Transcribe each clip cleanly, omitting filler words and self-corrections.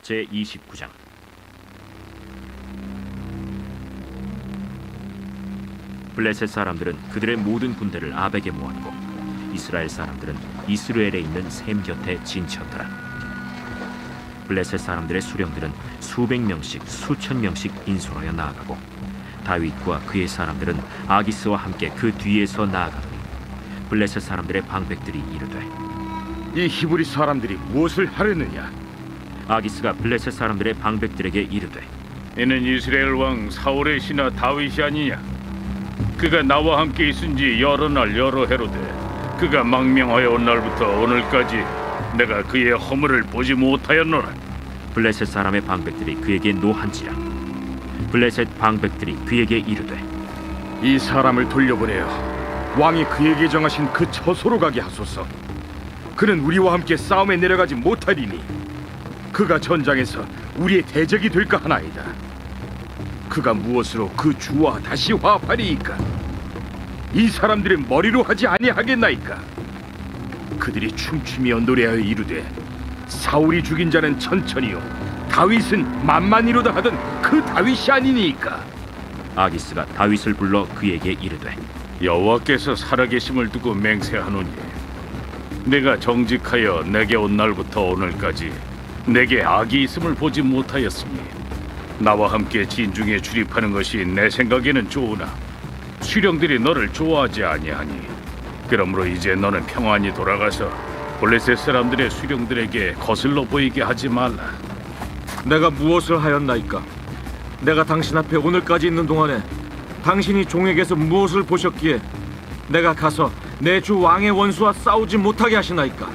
제29장. 블레셋 사람들은 그들의 모든 군대를 아벡에 모았고 이스라엘 사람들은 이스라엘에 있는 셈 곁에 진쳤더라. 블레셋 사람들의 수령들은 수백 명씩 수천 명씩 인솔하여 나아가고 다윗과 그의 사람들은 아기스와 함께 그 뒤에서 나아가더니 블레셋 사람들의 방백들이 이르되 이 히브리 사람들이 무엇을 하려느냐? 아기스가 블레셋 사람들의 방백들에게 이르되 이는 이스라엘 왕 사울의 신하 다윗이 아니냐? 그가 나와 함께 있은지 여러 날 여러 해로되 그가 망명하여 온 날부터 오늘까지 내가 그의 허물을 보지 못하였노라. 블레셋 사람의 방백들이 그에게 노한지라. 블레셋 방백들이 그에게 이르되 이 사람을 돌려보내어 왕이 그에게 정하신 그 처소로 가게 하소서. 그는 우리와 함께 싸움에 내려가지 못하리니 그가 전장에서 우리의 대적이 될까 하나이다. 그가 무엇으로 그 주와 다시 화합하리이까? 이 사람들의 머리로 하지 아니하겠나이까? 그들이 춤추며 노래하여 이르되 사울이 죽인 자는 천천히요 다윗은 만만이로다 하던 그 다윗이 아니니까. 아기스가 다윗을 불러 그에게 이르되 여호와께서 살아계심을 두고 맹세하노니 내가 정직하여 내게 온 날부터 오늘까지 내게 악이 있음을 보지 못하였으니 나와 함께 진중에 출입하는 것이 내 생각에는 좋으나 수령들이 너를 좋아하지 아니하니 그러므로 이제 너는 평안히 돌아가서 블레셋 사람들의 수령들에게 거슬러 보이게 하지 말라. 내가 무엇을 하였나이까? 내가 당신 앞에 오늘까지 있는 동안에 당신이 종에게서 무엇을 보셨기에 내가 가서 내 주 왕의 원수와 싸우지 못하게 하시나이까?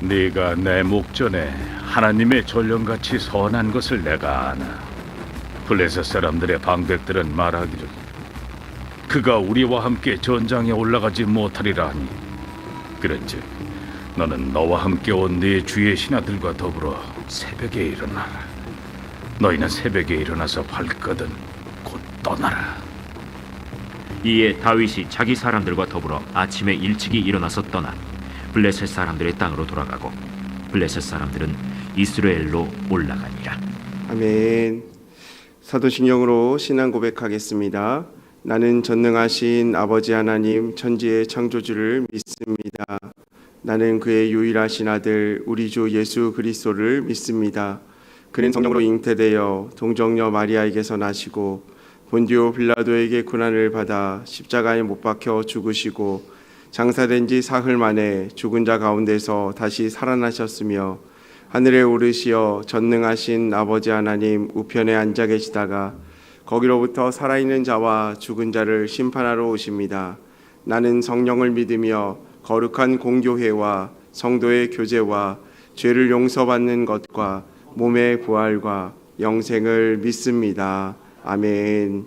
네가 내 목전에 하나님의 전령같이 선한 것을 내가 아나. 블레셋 사람들의 방백들은 말하기를 그가 우리와 함께 전장에 올라가지 못하리라 하니 그런즉 너는 너와 함께 온 네 주의 신하들과 더불어 새벽에 일어나라. 너희는 새벽에 일어나서 발거든 곧 떠나라. 이에 다윗이 자기 사람들과 더불어 아침에 일찍이 일어나서 떠나 블레셋 사람들의 땅으로 돌아가고 블레셋 사람들은 이스라엘로 올라가니라. 아멘. 사도신경으로 신앙 고백하겠습니다. 나는 전능하신 아버지 하나님 천지의 창조주를 믿습니다. 나는 그의 유일하신 아들 우리 주 예수 그리스도를 믿습니다. 그는 성령으로 잉태되어 동정녀 마리아에게서 나시고 본디오 빌라도에게 고난을 받아 십자가에 못 박혀 죽으시고 장사된 지 사흘 만에 죽은 자 가운데서 다시 살아나셨으며 하늘에 오르시어 전능하신 아버지 하나님 우편에 앉아 계시다가 거기로부터 살아있는 자와 죽은 자를 심판하러 오십니다. 나는 성령을 믿으며 거룩한 공교회와 성도의 교제와 죄를 용서받는 것과 몸의 부활과 영생을 믿습니다. 아멘.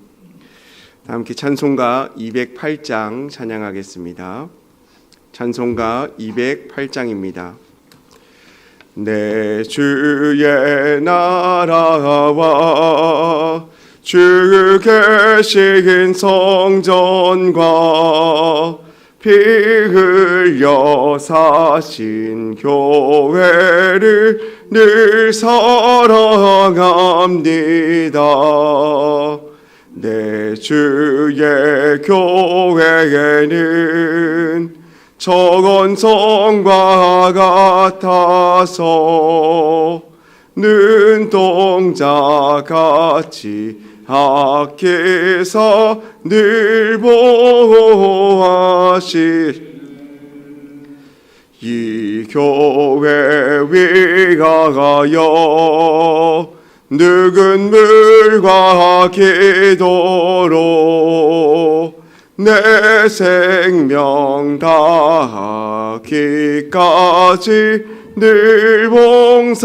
다 함께 찬송가 208장 찬양하겠습니다. 찬송가 208장입니다. 내 주의 나라와 주 계신 성전과 피 흘려 사신 교회를 늘 사랑합니다. 내 주의 교회에는 저건성과 같아서 눈동자같이 하께서 늘 보호하실 이 교회 위하여 누군물과 기도로 내 생명 다하기까지 늘 봉사합니다.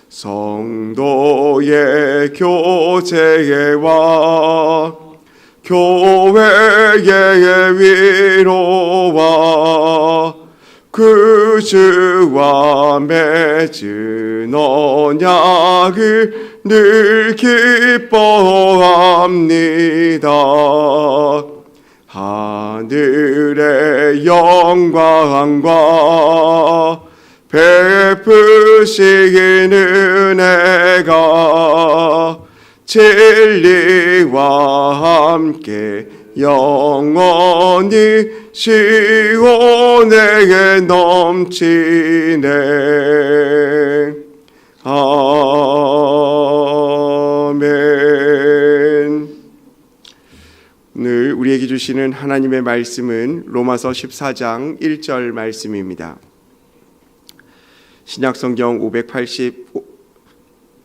성도의 교제와 교회의 위로와 그 주와 맺은 언약을 늘 기뻐합니다. 하늘의 영광과 베푸시는 은혜가 진리와 함께 영원히 시온에게 넘치네. 아멘. 오늘 우리에게 주시는 하나님의 말씀은 로마서 14장 1절 말씀입니다. 신약성경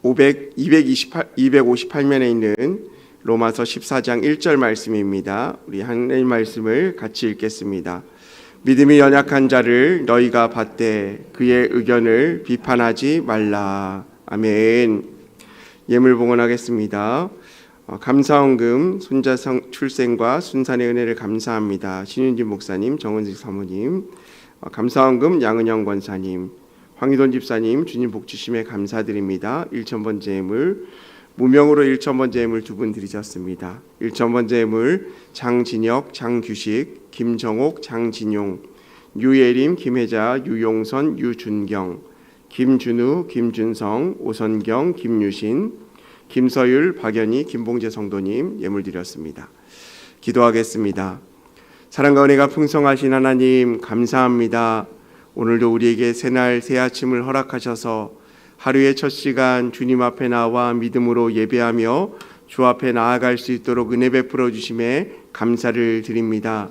258면에 있는 로마서 14장 1절 말씀입니다. 우리 하나님 말씀을 같이 읽겠습니다. 믿음이 연약한 자를 너희가 받되 그의 의견을 비판하지 말라. 아멘. 예물 봉헌하겠습니다. 감사원금 손자 출생과 순산의 은혜를 감사합니다. 신윤진 목사님, 정은식 사모님, 감사원금 양은영 권사님, 황희돈 집사님, 주님 복 주심에 감사드립니다. 1,000번째 예물, 무명으로 1,000번째 예물 두 분 드리셨습니다. 1,000번째 예물 장진혁, 장규식, 김정옥, 장진용, 유예림, 김혜자, 유용선, 유준경, 김준우, 김준성, 오선경, 김유신, 김서율, 박연희, 김봉재 성도님 예물 드렸습니다. 기도하겠습니다. 사랑과 은혜가 풍성하신 하나님 감사합니다. 오늘도 우리에게 새날 새 아침을 허락하셔서 하루의 첫 시간 주님 앞에 나와 믿음으로 예배하며 주 앞에 나아갈 수 있도록 은혜 베풀어 주심에 감사를 드립니다.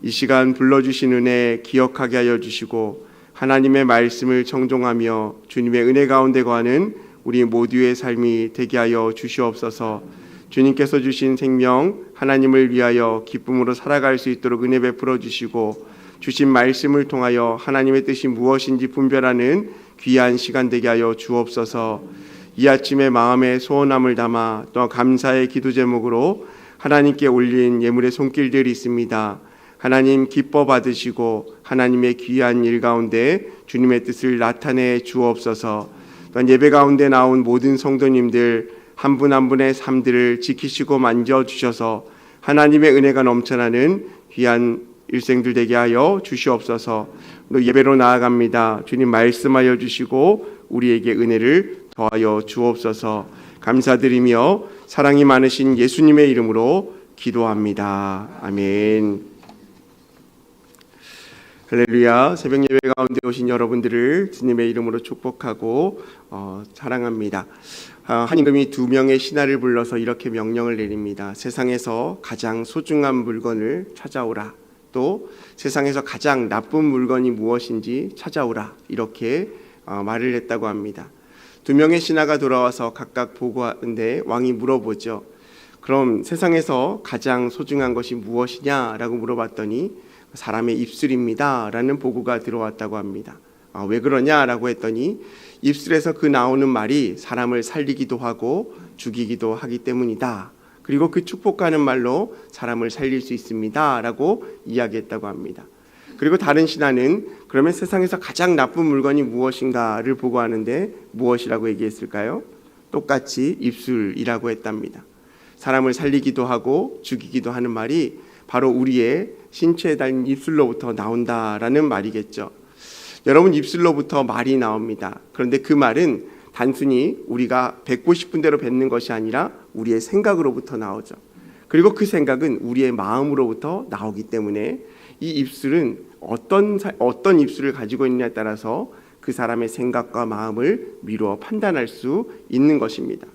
이 시간 불러주신 은혜 기억하게 하여 주시고 하나님의 말씀을 청종하며 주님의 은혜 가운데 거하는 우리 모두의 삶이 되게 하여 주시옵소서. 주님께서 주신 생명 하나님을 위하여 기쁨으로 살아갈 수 있도록 은혜 베풀어 주시고 주신 말씀을 통하여 하나님의 뜻이 무엇인지 분별하는 귀한 시간 되게 하여 주옵소서. 이 아침에 마음에 소원함을 담아 또 감사의 기도 제목으로 하나님께 올린 예물의 손길들이 있습니다. 하나님 기뻐 받으시고 하나님의 귀한 일 가운데 주님의 뜻을 나타내 주옵소서. 또한 예배 가운데 나온 모든 성도님들 한 분 한 분의 삶들을 지키시고 만져주셔서 하나님의 은혜가 넘쳐나는 귀한 일생들 되게 하여 주시옵소서. 또 예배로 나아갑니다. 주님 말씀하여 주시고 우리에게 은혜를 더하여 주옵소서. 감사드리며 사랑이 많으신 예수님의 이름으로 기도합니다. 아멘. 할렐루야. 새벽 예배 가운데 오신 여러분들을 주님의 이름으로 축복하고 사랑합니다. 한 임금이 두 명의 신하를 불러서 이렇게 명령을 내립니다. 세상에서 가장 소중한 물건을 찾아오라. 또 세상에서 가장 나쁜 물건이 무엇인지 찾아오라. 이렇게 말을 했다고 합니다. 두 명의 신하가 돌아와서 각각 보고하는데 왕이 물어보죠. 그럼 세상에서 가장 소중한 것이 무엇이냐라고 물어봤더니 사람의 입술입니다 라는 보고가 들어왔다고 합니다. 왜 그러냐라고 했더니 입술에서 그 나오는 말이 사람을 살리기도 하고 죽이기도 하기 때문이다. 그리고 그 축복하는 말로 사람을 살릴 수 있습니다 라고 이야기했다고 합니다. 그리고 다른 신하는 그러면 세상에서 가장 나쁜 물건이 무엇인가를 보고하는데 무엇이라고 얘기했을까요? 똑같이 입술이라고 했답니다. 사람을 살리기도 하고 죽이기도 하는 말이 바로 우리의 신체에 달린 입술로부터 나온다라는 말이겠죠. 여러분, 입술로부터 말이 나옵니다. 그런데 그 말은 단순히 우리가 뱉고 싶은 대로 뱉는 것이 아니라 우리의 생각으로부터 나오죠. 그리고 그 생각은 우리의 마음으로부터 나오기 때문에 이 입술은 어떤 입술을 가지고 있느냐에 따라서 그 사람의 생각과 마음을 미루어 판단할 수 있는 것입니다.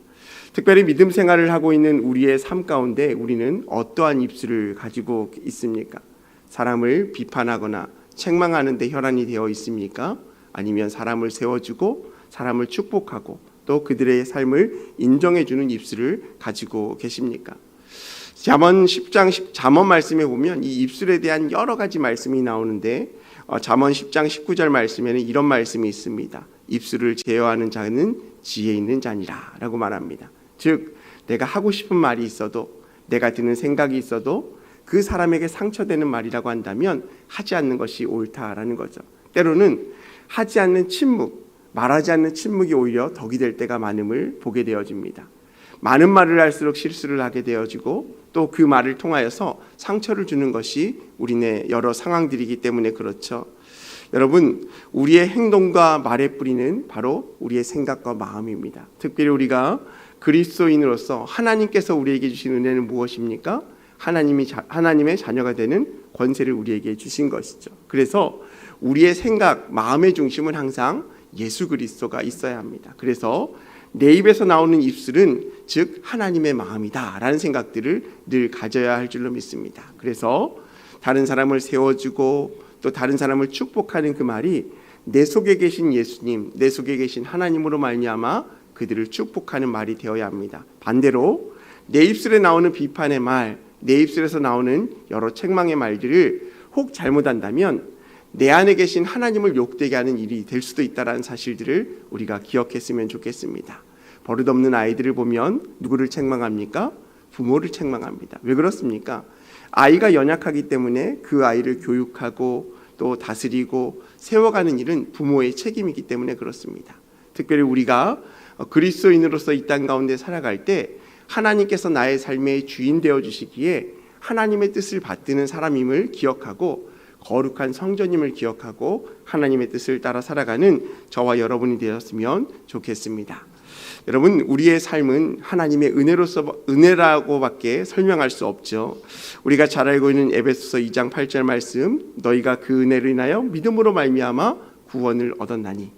특별히 믿음 생활을 하고 있는 우리의 삶 가운데 우리는 어떠한 입술을 가지고 있습니까? 사람을 비판하거나 책망하는 데 혈안이 되어 있습니까? 아니면 사람을 세워주고 사람을 축복하고 또 그들의 삶을 인정해주는 입술을 가지고 계십니까? 잠언 10장 잠언 말씀에 보면 이 입술에 대한 여러 가지 말씀이 나오는데 잠언 10장 19절 말씀에는 이런 말씀이 있습니다. 입술을 제어하는 자는 지혜 있는 자니라 라고 말합니다. 즉 내가 하고 싶은 말이 있어도 내가 드는 생각이 있어도 그 사람에게 상처되는 말이라고 한다면 하지 않는 것이 옳다라는 거죠. 때로는 하지 않는 침묵, 말하지 않는 침묵이 오히려 덕이 될 때가 많음을 보게 되어집니다. 많은 말을 할수록 실수를 하게 되어지고 또 그 말을 통하여서 상처를 주는 것이 우리네 여러 상황들이기 때문에 그렇죠. 여러분, 우리의 행동과 말의 뿌리는 바로 우리의 생각과 마음입니다. 특별히 우리가 그리스도인으로서 하나님께서 우리에게 주신 은혜는 무엇입니까? 하나님의 자녀가 되는 권세를 우리에게 주신 것이죠. 그래서 우리의 생각, 마음의 중심은 항상 예수 그리스도가 있어야 합니다. 그래서 내 입에서 나오는 입술은 즉 하나님의 마음이다 라는 생각들을 늘 가져야 할 줄로 믿습니다. 그래서 다른 사람을 세워주고 또 다른 사람을 축복하는 그 말이 내 속에 계신 예수님, 내 속에 계신 하나님으로 말미암아 그들을 축복하는 말이 되어야 합니다. 반대로 내 입술에 나오는 비판의 말, 내 입술에서 나오는 여러 책망의 말들을 혹 잘못한다면 내 안에 계신 하나님을 욕되게 하는 일이 될 수도 있다는 사실들을 우리가 기억했으면 좋겠습니다. 버릇없는 아이들을 보면 누구를 책망합니까? 부모를 책망합니다. 왜 그렇습니까? 아이가 연약하기 때문에 그 아이를 교육하고 또 다스리고 세워가는 일은 부모의 책임이기 때문에 그렇습니다. 특별히 우리가 그리스도인으로서 이 땅 가운데 살아갈 때 하나님께서 나의 삶의 주인 되어 주시기에 하나님의 뜻을 받드는 사람임을 기억하고 거룩한 성전임을 기억하고 하나님의 뜻을 따라 살아가는 저와 여러분이 되었으면 좋겠습니다. 여러분, 우리의 삶은 하나님의 은혜라고밖에 설명할 수 없죠. 우리가 잘 알고 있는 에베소서 2장 8절 말씀, 너희가 그 은혜를 인하여 믿음으로 말미암아 구원을 얻었나니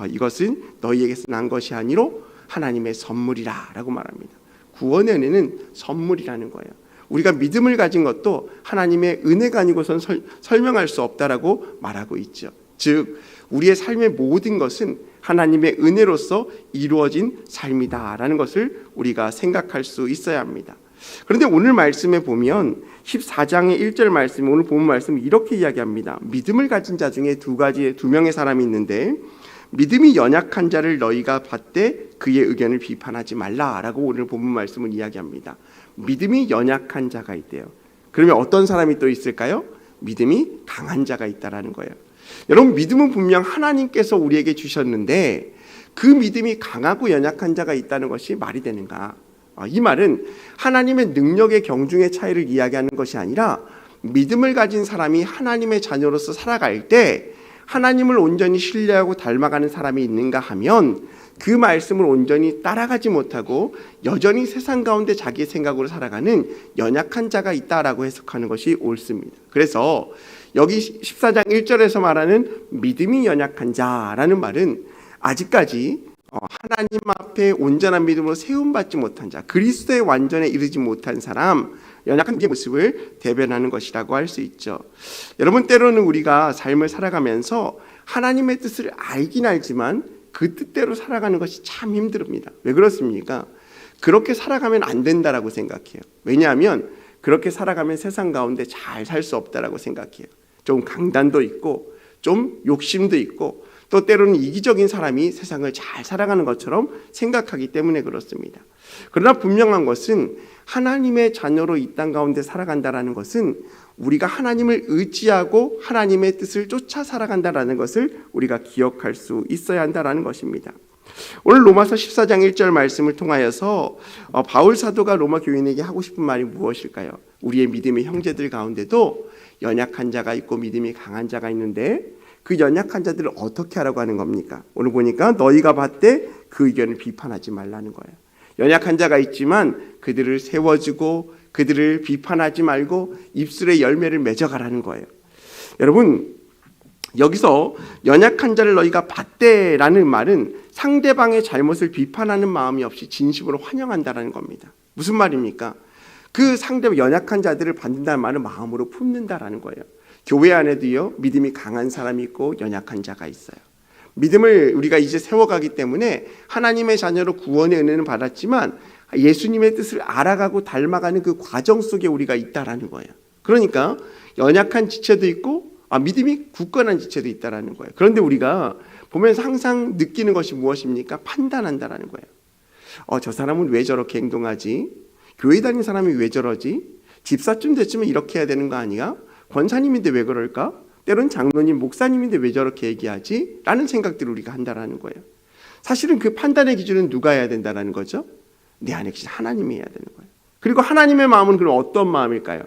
이것은 너희에게서 난 것이 아니로 하나님의 선물이라 라고 말합니다. 구원의 은혜는 선물이라는 거예요. 우리가 믿음을 가진 것도 하나님의 은혜가 아니고선 설명할 수 없다라고 말하고 있죠. 즉 우리의 삶의 모든 것은 하나님의 은혜로서 이루어진 삶이다라는 것을 우리가 생각할 수 있어야 합니다. 그런데 오늘 말씀에 보면 14장의 1절 말씀, 오늘 본 말씀은 이렇게 이야기합니다. 믿음을 가진 자 중에 두 명의 사람이 있는데 믿음이 연약한 자를 너희가 받되 그의 의견을 비판하지 말라라고 오늘 본문 말씀을 이야기합니다. 믿음이 연약한 자가 있대요. 그러면 어떤 사람이 또 있을까요? 믿음이 강한 자가 있다라는 거예요. 여러분, 믿음은 분명 하나님께서 우리에게 주셨는데 그 믿음이 강하고 연약한 자가 있다는 것이 말이 되는가? 이 말은 하나님의 능력의 경중의 차이를 이야기하는 것이 아니라 믿음을 가진 사람이 하나님의 자녀로서 살아갈 때 하나님을 온전히 신뢰하고 닮아가는 사람이 있는가 하면 그 말씀을 온전히 따라가지 못하고 여전히 세상 가운데 자기의 생각으로 살아가는 연약한 자가 있다라고 해석하는 것이 옳습니다. 그래서 여기 14장 1절에서 말하는 믿음이 연약한 자라는 말은 아직까지 하나님 앞에 온전한 믿음으로 세움받지 못한 자, 그리스도의 완전에 이르지 못한 사람, 연약한 모습을 대변하는 것이라고 할 수 있죠. 여러분, 때로는 우리가 삶을 살아가면서 하나님의 뜻을 알긴 알지만 그 뜻대로 살아가는 것이 참 힘듭니다. 왜 그렇습니까? 그렇게 살아가면 안 된다라고 생각해요. 왜냐하면 그렇게 살아가면 세상 가운데 잘 살 수 없다라고 생각해요. 좀 강단도 있고 좀 욕심도 있고 또 때로는 이기적인 사람이 세상을 잘 살아가는 것처럼 생각하기 때문에 그렇습니다. 그러나 분명한 것은 하나님의 자녀로 이 땅 가운데 살아간다라는 것은 우리가 하나님을 의지하고 하나님의 뜻을 쫓아 살아간다라는 것을 우리가 기억할 수 있어야 한다라는 것입니다. 오늘 로마서 14장 1절 말씀을 통하여서 바울 사도가 로마 교인에게 하고 싶은 말이 무엇일까요? 우리의 믿음의 형제들 가운데도 연약한 자가 있고 믿음이 강한 자가 있는데 그 연약한 자들을 어떻게 하라고 하는 겁니까? 오늘 보니까 너희가 받되 그 의견을 비판하지 말라는 거예요. 연약한 자가 있지만 그들을 세워주고 그들을 비판하지 말고 입술의 열매를 맺어가라는 거예요. 여러분, 여기서 연약한 자를 너희가 받되라는 말은 상대방의 잘못을 비판하는 마음이 없이 진심으로 환영한다라는 겁니다. 무슨 말입니까? 그 상대방 연약한 자들을 받는다는 말은 마음으로 품는다라는 거예요. 교회 안에도요, 믿음이 강한 사람이 있고 연약한 자가 있어요. 믿음을 우리가 이제 세워가기 때문에 하나님의 자녀로 구원의 은혜는 받았지만 예수님의 뜻을 알아가고 닮아가는 그 과정 속에 우리가 있다라는 거예요. 그러니까 연약한 지체도 있고 믿음이 굳건한 지체도 있다라는 거예요. 그런데 우리가 보면서 항상 느끼는 것이 무엇입니까? 판단한다라는 거예요. 저 사람은 왜 저렇게 행동하지? 교회 다니는 사람이 왜 저러지? 집사쯤 됐으면 이렇게 해야 되는 거 아니야? 권사님인데 왜 그럴까? 때론 장로님, 목사님인데 왜 저렇게 얘기하지? 라는 생각들을 우리가 한다라는 거예요. 사실은 그 판단의 기준은 누가 해야 된다라는 거죠? 내 안에 계신 하나님이 해야 되는 거예요. 그리고 하나님의 마음은 그럼 어떤 마음일까요?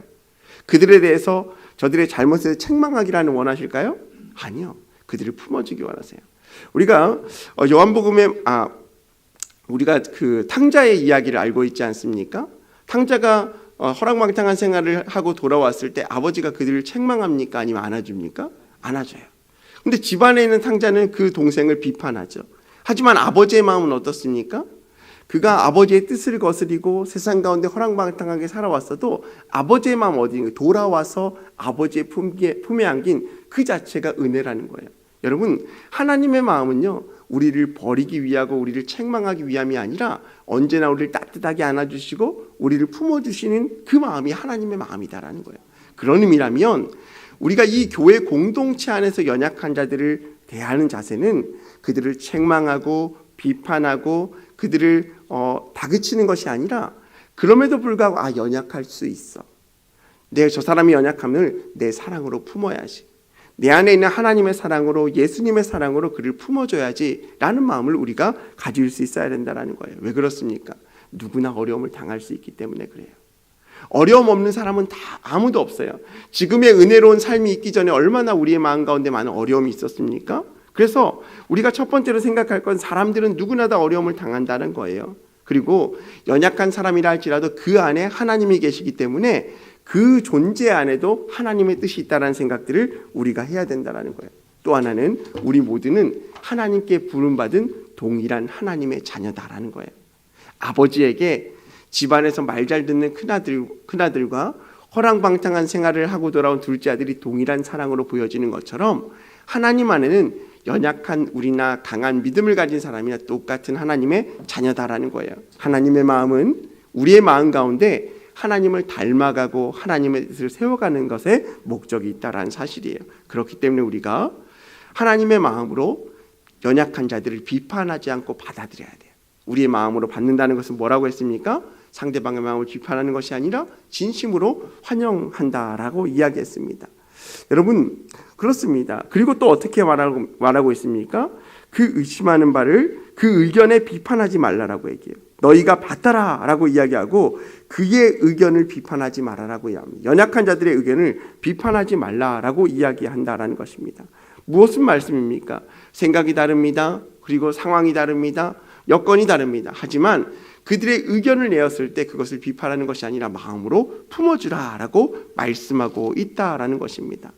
그들에 대해서 저들의 잘못에 책망하기라는 원하실까요? 아니요. 그들을 품어주기 원하세요. 우리가 요한복음에 우리가 그 탕자의 이야기를 알고 있지 않습니까? 탕자가 허랑방탕한 생활을 하고 돌아왔을 때 아버지가 그들을 책망합니까? 아니면 안아줍니까? 안아줘요. 근데 집안에 있는 탕자는 그 동생을 비판하죠. 하지만 아버지의 마음은 어떻습니까? 그가 아버지의 뜻을 거스리고 세상 가운데 허랑방탕하게 살아왔어도 아버지의 마음 어디인가 돌아와서 아버지의 품에 안긴 그 자체가 은혜라는 거예요. 여러분, 하나님의 마음은요, 우리를 버리기 위하고 우리를 책망하기 위함이 아니라 언제나 우리를 따뜻하게 안아주시고 우리를 품어주시는 그 마음이 하나님의 마음이다라는 거예요. 그런 의미라면 우리가 이 교회 공동체 안에서 연약한 자들을 대하는 자세는 그들을 책망하고 비판하고 그들을 다그치는 것이 아니라 그럼에도 불구하고 연약할 수 있어. 저 사람이 연약함을 내 사랑으로 품어야지. 내 안에 있는 하나님의 사랑으로 예수님의 사랑으로 그를 품어줘야지 라는 마음을 우리가 가질 수 있어야 된다는 거예요. 왜 그렇습니까? 누구나 어려움을 당할 수 있기 때문에 그래요. 어려움 없는 사람은 다 아무도 없어요. 지금의 은혜로운 삶이 있기 전에 얼마나 우리의 마음 가운데 많은 어려움이 있었습니까? 그래서 우리가 첫 번째로 생각할 건 사람들은 누구나 다 어려움을 당한다는 거예요. 그리고 연약한 사람이라 할지라도 그 안에 하나님이 계시기 때문에 그 존재 안에도 하나님의 뜻이 있다는 생각들을 우리가 해야 된다는 거예요. 또 하나는 우리 모두는 하나님께 부름받은 동일한 하나님의 자녀다라는 거예요. 아버지에게 집안에서 말 잘 듣는 큰아들과 허랑방탕한 생활을 하고 돌아온 둘째 아들이 동일한 사랑으로 보여지는 것처럼 하나님 안에는 연약한 우리나 강한 믿음을 가진 사람이나 똑같은 하나님의 자녀다라는 거예요. 하나님의 마음은 우리의 마음 가운데 하나님을 닮아가고 하나님의 뜻을 세워가는 것에 목적이 있다라는 사실이에요. 그렇기 때문에 우리가 하나님의 마음으로 연약한 자들을 비판하지 않고 받아들여야 돼요. 우리의 마음으로 받는다는 것은 뭐라고 했습니까? 상대방의 마음을 비판하는 것이 아니라 진심으로 환영한다라고 이야기했습니다. 여러분, 그렇습니다. 그리고 또 어떻게 말하고 있습니까? 그 의심하는 바를 그 의견에 비판하지 말라라고 얘기해요. 너희가 받아라 라고 이야기하고 그의 의견을 비판하지 말아라고 이야기합니다. 연약한 자들의 의견을 비판하지 말라라고 이야기한다라는 것입니다. 무엇은 말씀입니까? 생각이 다릅니다. 그리고 상황이 다릅니다. 여건이 다릅니다. 하지만 그들의 의견을 내었을 때 그것을 비판하는 것이 아니라 마음으로 품어주라라고 말씀하고 있다라는 것입니다.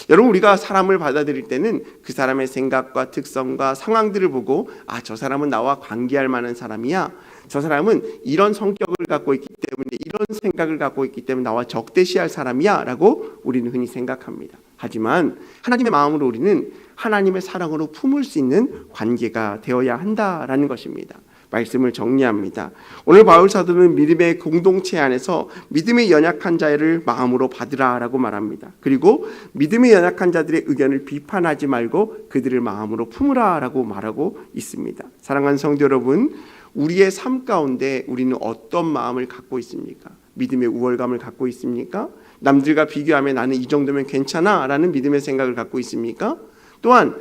여러분, 우리가 사람을 받아들일 때는 그 사람의 생각과 특성과 상황들을 보고 저 사람은 나와 관계할 만한 사람이야. 저 사람은 이런 성격을 갖고 있기 때문에 이런 생각을 갖고 있기 때문에 나와 적대시할 사람이야 라고 우리는 흔히 생각합니다. 하지만 하나님의 마음으로 우리는 하나님의 사랑으로 품을 수 있는 관계가 되어야 한다라는 것입니다. 말씀을 정리합니다. 오늘 바울 사도는 믿음의 공동체 안에서 믿음의 연약한 자를 마음으로 받으라라고 말합니다. 그리고 믿음의 연약한 자들의 의견을 비판하지 말고 그들을 마음으로 품으라라고 말하고 있습니다. 사랑하는 성도 여러분, 우리의 삶 가운데 우리는 어떤 마음을 갖고 있습니까? 믿음의 우월감을 갖고 있습니까? 남들과 비교하면 나는 이 정도면 괜찮아 라는 믿음의 생각을 갖고 있습니까? 또한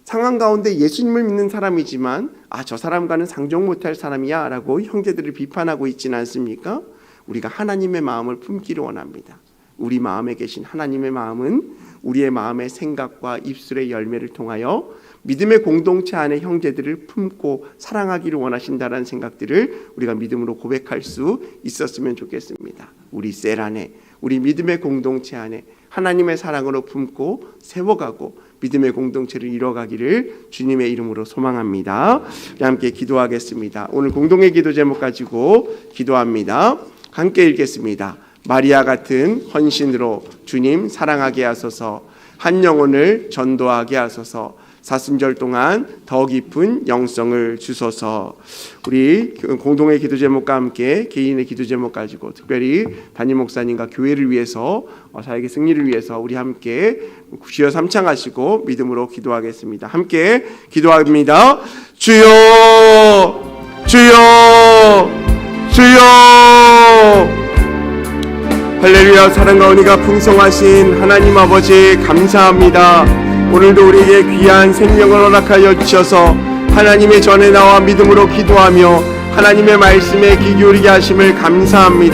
상황 가운데 예수님을 믿는 사람이지만 저 사람과는 상종 못할 사람이야 라고 형제들을 비판하고 있지는 않습니까? 우리가 하나님의 마음을 품기를 원합니다. 우리 마음에 계신 하나님의 마음은 우리의 마음의 생각과 입술의 열매를 통하여 믿음의 공동체 안에 형제들을 품고 사랑하기를 원하신다는 생각들을 우리가 믿음으로 고백할 수 있었으면 좋겠습니다. 우리 셀 안에, 우리 믿음의 공동체 안에 하나님의 사랑으로 품고 세워가고 믿음의 공동체를 이뤄가기를 주님의 이름으로 소망합니다. 함께 기도하겠습니다. 오늘 공동의 기도 제목 가지고 기도합니다. 함께 읽겠습니다. 마리아 같은 헌신으로 주님 사랑하게 하소서. 한 영혼을 전도하게 하소서. 사순절 동안 더 깊은 영성을 주소서. 우리 공동의 기도 제목과 함께 개인의 기도 제목 가지고 특별히 담임 목사님과 교회를 위해서 사역의 승리를 위해서 우리 함께 주여 삼창하시고 믿음으로 기도하겠습니다. 함께 기도합니다. 주여, 주여, 주여. 할렐루야. 사랑과 은혜가 풍성하신 하나님 아버지 감사합니다. 오늘도 우리에게 귀한 생명을 허락하여 주셔서 하나님의 전에 나와 믿음으로 기도하며 하나님의 말씀에 귀 기울이게 하심을 감사합니다.